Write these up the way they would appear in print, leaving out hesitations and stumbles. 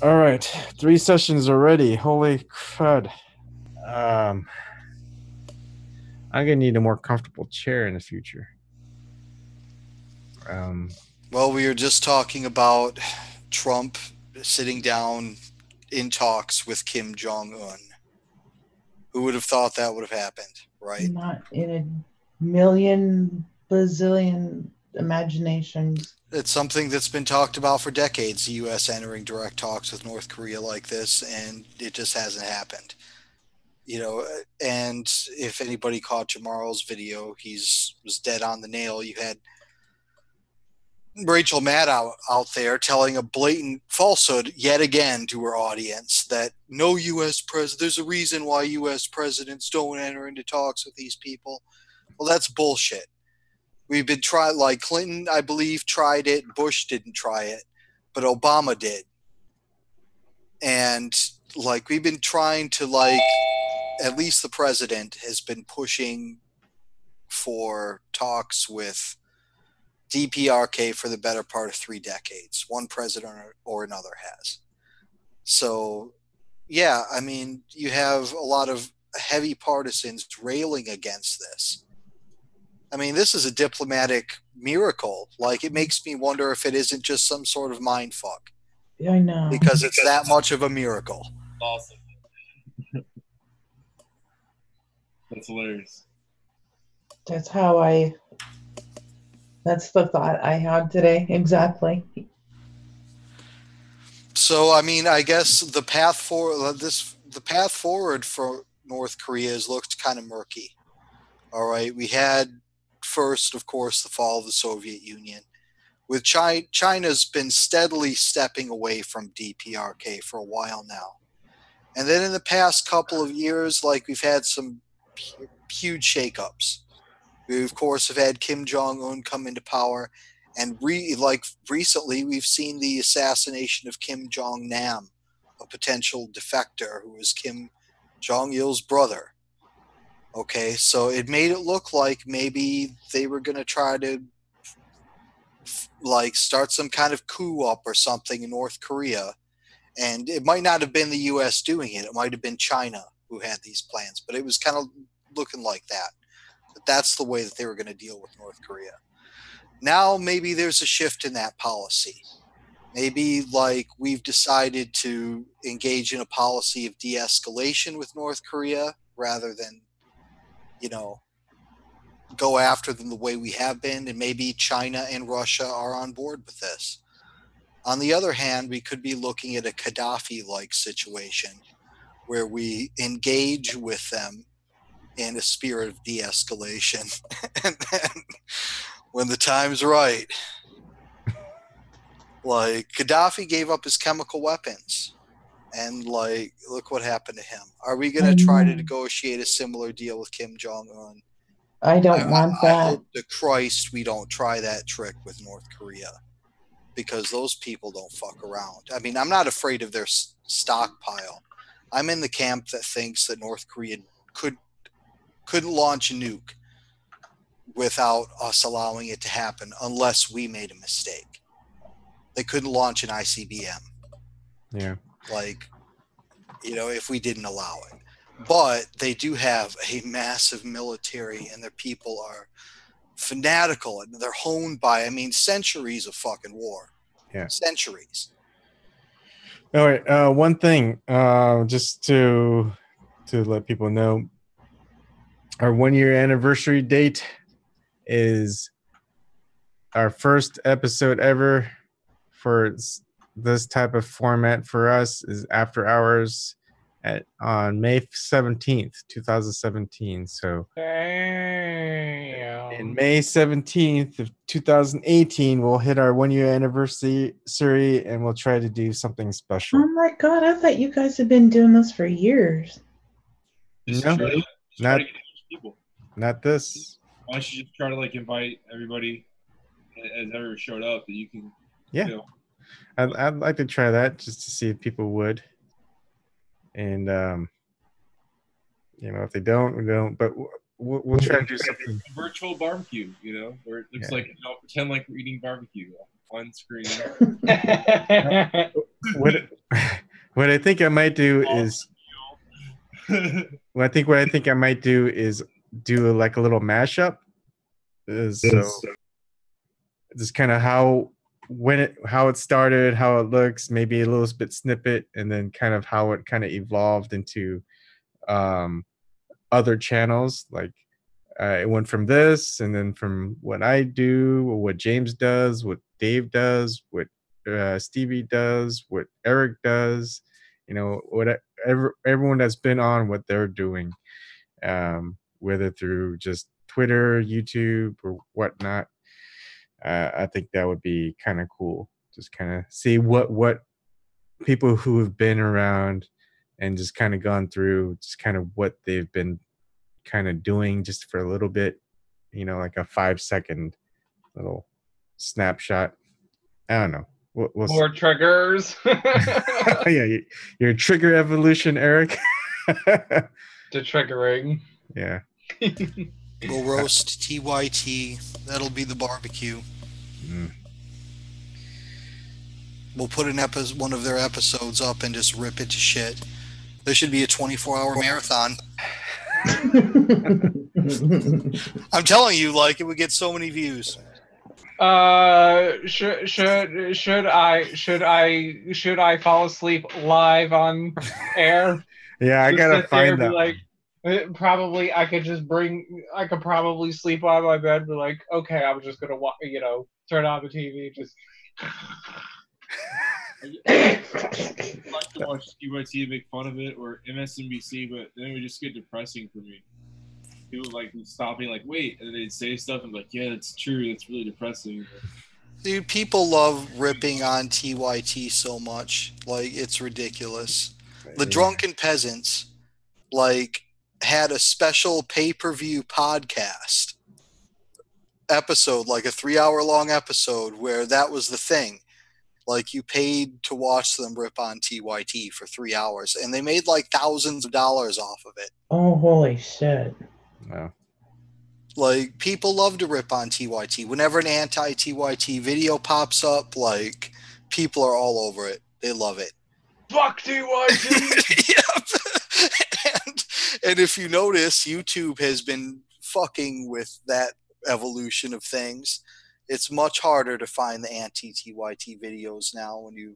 All right, 3 sessions already. Holy crud! Um, I'm gonna need a more comfortable chair in the future. Well, we were just talking about Trump sitting down in talks with Kim Jong Un. Who would have thought that would have happened, right? Not in a million bazillion imaginations. It's something that's been talked about for decades, the U.S. entering direct talks with North Korea like this, and it just hasn't happened. And if anybody caught Jamarl's video, he's was dead on the nail. You had Rachel Maddow out there telling a blatant falsehood yet again to her audience that no U.S. president, there's a reason why U.S. presidents don't enter into talks with these people. Well, that's bullshit. We've been trying, like Clinton, I believe, tried it. Bush didn't try it, but Obama did. And like we've been trying to at least the president has been pushing for talks with DPRK for the better part of 3 decades. One president or another has. So, yeah, I mean, you have a lot of heavy partisans railing against this. I mean, this is a diplomatic miracle. Like, it makes me wonder if it isn't just some sort of mind fuck. I know. Because it's that much of a miracle. Awesome. That's hilarious. That's the thought I had today. Exactly. So, I mean, I guess the path forward for North Korea has looked kind of murky. All right, we had first, of course, the fall of the Soviet Union. With China's been steadily stepping away from DPRK for a while now. And then in the past couple of years, like we've had some huge shakeups. We, of course, have had Kim Jong-un come into power. And recently, we've seen the assassination of Kim Jong-nam, a potential defector who was Kim Jong-il's brother. Okay, so it made it look like maybe they were going to try to start some kind of coup up or something in North Korea. And it might not have been the U.S. doing it. It might have been China who had these plans. But it was kind of looking like that. But that's the way that they were going to deal with North Korea. Now maybe there's a shift in that policy. Maybe we've decided to engage in a policy of de-escalation with North Korea rather than, go after them the way we have been. And maybe China and Russia are on board with this. On the other hand, we could be looking at a Gaddafi-like situation where we engage with them in a spirit of de-escalation. And then when the time's right, Gaddafi gave up his chemical weapons. And look what happened to him. Are we going to try to negotiate a similar deal with Kim Jong-un? I don't want that. I hope to Christ we don't try that trick with North Korea. Because those people don't fuck around. I mean, I'm not afraid of their stockpile. I'm in the camp that thinks that North Korea couldn't launch a nuke without us allowing it to happen unless we made a mistake. They couldn't launch an ICBM. Yeah. If we didn't allow it. But they do have a massive military and their people are fanatical and they're honed by, centuries of fucking war. Yeah. Centuries. All right. One thing, just to let people know, our 1-year anniversary date is our first episode ever for this type of format for us is After Hours on May 17th, 2017. So in May 17th of 2018, we'll hit our 1-year anniversary and we'll try to do something special. Oh my God, I thought you guys had been doing this for years. No, not this. Why don't you just try to invite everybody as ever showed up that you can. Yeah. I'd like to try that just to see if people would. And, if they don't, we don't. But we'll try to do something. A virtual barbecue, where it looks pretend like we're eating barbecue on screen. What I think I might do is what I think I might do is do like a little mashup. So just kind of how it started, how it looks, maybe a little bit snippet, and then kind of how it kind of evolved into other channels. Like it went from this, and then from what I do, what James does, what Dave does, what Stevie does, what Eric does. Everyone that's been on, what they're doing, whether through just Twitter, YouTube, or whatnot. I think that would be kind of cool. Just kind of see what people who have been around and just kind of gone through, just kind of what they've been kind of doing just for a little bit, like a 5-second little snapshot. I don't know. We'll More triggers. yeah, your trigger evolution, Eric. To triggering. Yeah. We'll roast TYT. That'll be the barbecue. Mm. We'll put one of their episodes up and just rip it to shit. There should be a 24-hour marathon. I'm telling you, like, it would get so many views. Should I fall asleep live on air? Yeah, I gotta find that. Like, probably I could probably sleep on my bed and be like, okay, I'm just gonna turn on the TV, just I like to watch TYT and make fun of it, or MSNBC, but then it would just get depressing for me. People like stopping, like, wait, and they'd say stuff and be like, yeah, that's true, that's really depressing. Dude, people love ripping on TYT so much. Like, it's ridiculous. The Drunken Peasants, like, had a special pay-per-view podcast episode, like a 3-hour-long episode, where that was the thing. Like, you paid to watch them rip on TYT for 3 hours, and they made like thousands of dollars off of it. Oh, holy shit. Wow. Like, people love to rip on TYT. Whenever an anti-TYT video pops up, like, people are all over it. They love it. fuck TYT. Yep. And if you notice, YouTube has been fucking with that evolution of things. It's much harder to find the anti-TYT videos now when you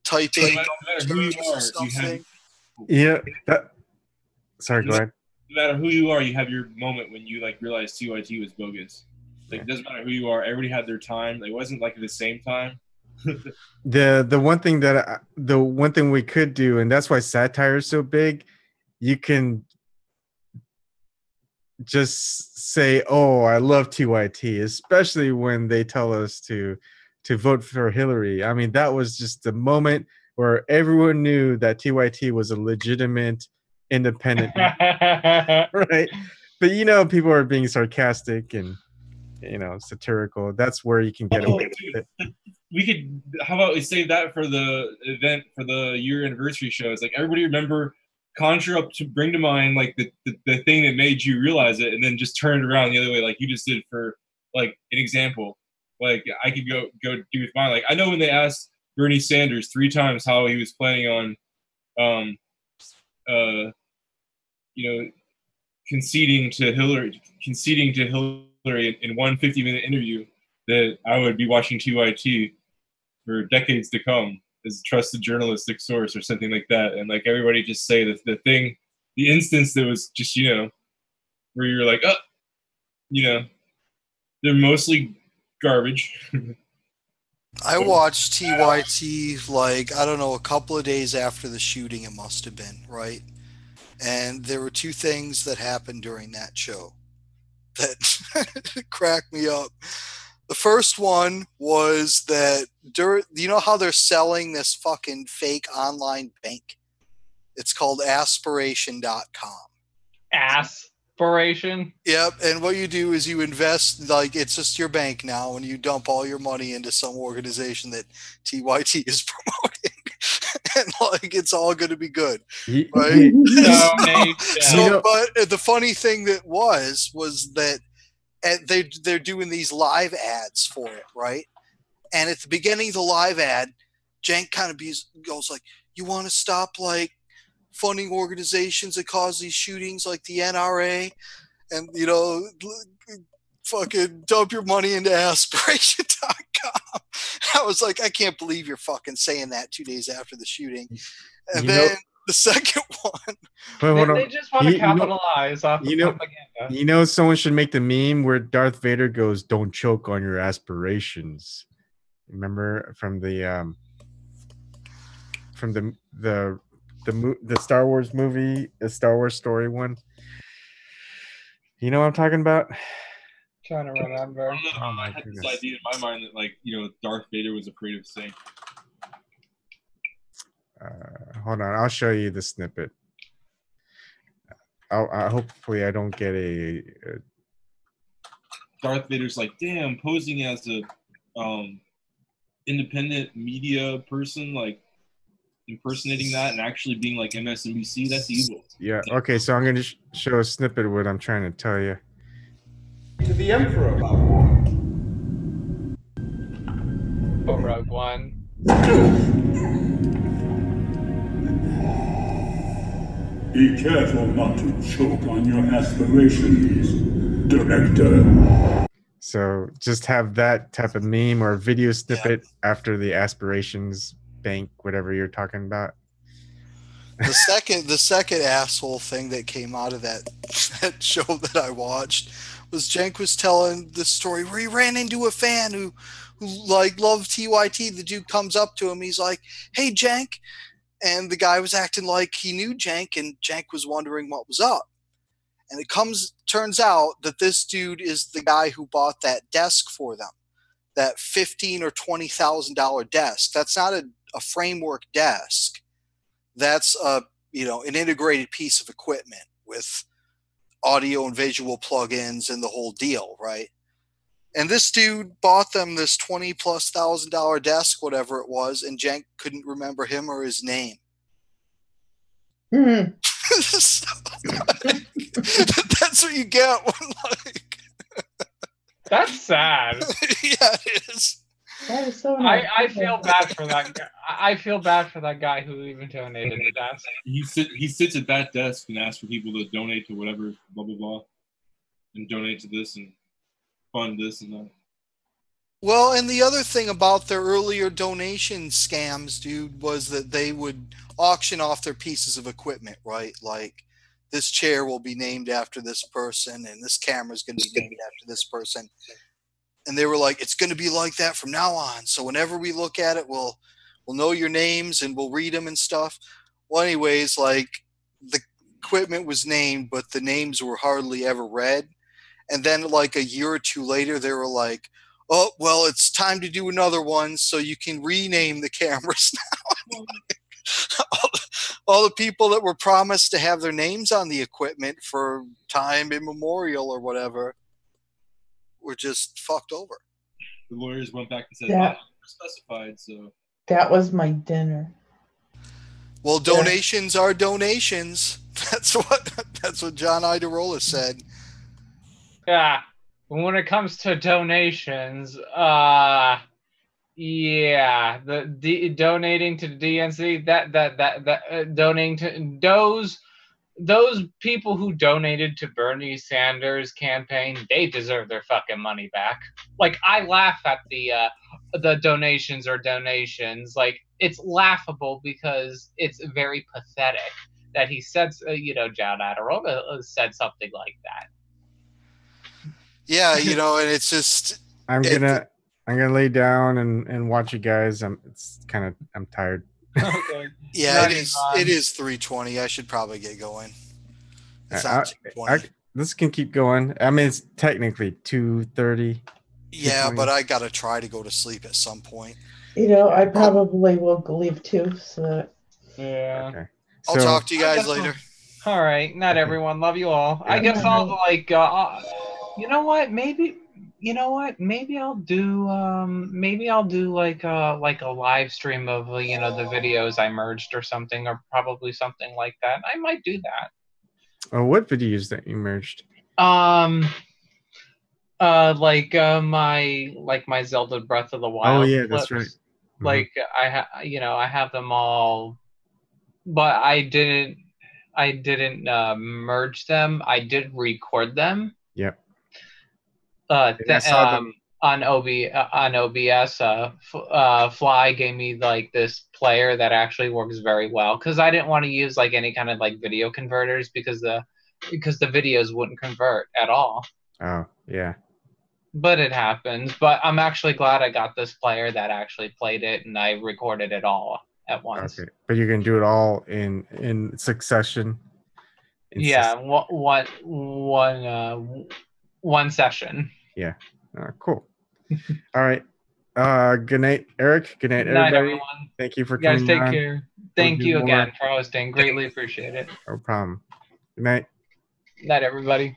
type in No matter who you are, something. Sorry, go ahead. No matter who you are, you have your moment when you like realize TYT was bogus. Like, it doesn't matter who you are. Everybody had their time. Like, it wasn't like at the same time. The one thing we could do, and that's why satire is so big, you can just say, oh, I love TYT, especially when they tell us to vote for Hillary. I mean, that was just the moment where everyone knew that TYT was a legitimate independent, right? But people are being sarcastic and satirical. That's where you can get away with it. We could. How about we save that for the event for the year anniversary shows? Like, everybody remember, conjure up to bring to mind like the thing that made you realize it, and then just turn it around the other way, like you just did for like an example. Like, I could go do with mine. Like, I know when they asked Bernie Sanders 3 times how he was planning on conceding to Hillary in one 50-minute interview, that I would be watching TYT for decades to come as a trusted journalistic source or something like that. And like, everybody just say that the instance that was just, where you're like, they're mostly garbage. I watched TYT, like, I don't know, a couple of days after the shooting, it must have been, right? And there were 2 things that happened during that show that cracked me up. The first one was that, you know how they're selling this fucking fake online bank? It's called aspiration.com. Aspiration? Yep, and what you do is you invest, like, it's just your bank now, and you dump all your money into some organization that TYT is promoting. And, like, it's all going to be good, right? But the funny thing that was that they're doing these live ads for it, right? And at the beginning of the live ad, Jank kind of goes like, you want to stop like funding organizations that cause these shootings like the NRA, and fucking dump your money into aspiration.com. I was like, I can't believe you're fucking saying that 2 days after the shooting. And then the second one, they just want to capitalize off the propaganda. Someone should make the meme where Darth Vader goes, "Don't choke on your aspirations." Remember from the Star Wars movie, the Star Wars story one. You know what I'm talking about? Trying to remember. I had this idea in my mind that, like, Darth Vader was afraid of saying. Hold on, I'll show you the snippet. Hopefully I don't get a Darth Vader's like, damn, posing as a independent media person, like impersonating that and actually being like MSNBC, that's evil. Yeah, okay, so I'm going to show a snippet of what I'm trying to tell you. To the Emperor about war. Oh, Rogue One. Be careful not to choke on your aspirations, Director. So just have that type of meme or video snippet after the aspirations bank, whatever you're talking about. The second asshole thing that came out of that show that I watched was Cenk was telling the story where he ran into a fan who like loved TYT. The dude comes up to him, he's like, "Hey, Cenk," and the guy was acting like he knew Cenk, and Cenk was wondering what was up. And it turns out that this dude is the guy who bought that desk for them, that $15,000 or $20,000 desk. That's not a framework desk. That's an integrated piece of equipment with audio and visual plugins and the whole deal, right? And this dude bought them this $20,000+ desk, whatever it was, and Cenk couldn't remember him or his name. Mm-hmm. That's what you get when like. That's sad. Yeah, it is. That is so I feel bad for that guy. I feel bad for that guy who even donated the desk. He sits at that desk and asks for people to donate to whatever, blah blah blah, and donate to this and fund this and that. Well, and the other thing about their earlier donation scams, dude, was that they would auction off their pieces of equipment, right? Like, this chair will be named after this person, and this camera is going to be named after this person. And they were like, it's going to be like that from now on. So whenever we look at it, we'll know your names and we'll read them and stuff. Well, anyways, like, the equipment was named, but the names were hardly ever read. And then like a year or two later, they were like, oh, well, it's time to do another one so you can rename the cameras now. all the people that were promised to have their names on the equipment for time immemorial or whatever were just fucked over. The lawyers went back and said, Yeah. specified, so. That was my dinner. Well, donations are donations. That's what John Idarola said. Yeah. When it comes to donations, yeah, donating to the DNC, that donating to those people who donated to Bernie Sanders' campaign, they deserve their fucking money back. Like, I laugh at the donations or donations. Like, it's laughable because it's very pathetic that he said, John Adirondack said something like that. Yeah, and it's just. I'm gonna lay down and watch you guys. I'm tired. Okay. Yeah, it is 3:20. I should probably get going. It's not 2:20. This can keep going. I mean, it's technically 2:30. Yeah, but I gotta try to go to sleep at some point. I probably will leave too. So. Yeah. Okay. I'll talk to you guys later. All right. Not everyone. Love you all. Yeah. I guess I'll you know what? Maybe I'll do like a live stream of the videos I merged or something, or probably something like that. I might do that. Oh, what videos that you merged? My Zelda Breath of the Wild. Oh yeah, clips. that's right. Like I have them all but I didn't merge them. I did record them. Yep. On OBS. Fly gave me like this player that actually works very well because I didn't want to use like any kind of like video converters because the videos wouldn't convert at all. Oh, yeah. But it happens. But I'm actually glad I got this player that actually played it and I recorded it all at once. Okay. But you can do it all in succession. Yeah, one session. Yeah. Cool. All right. Good night, Eric. Good night, Good night, everybody. everyone. Thank you for You guys coming take on. care. Thank We'll do you more. again for hosting. Greatly appreciate it. No problem. Good night. Night, everybody.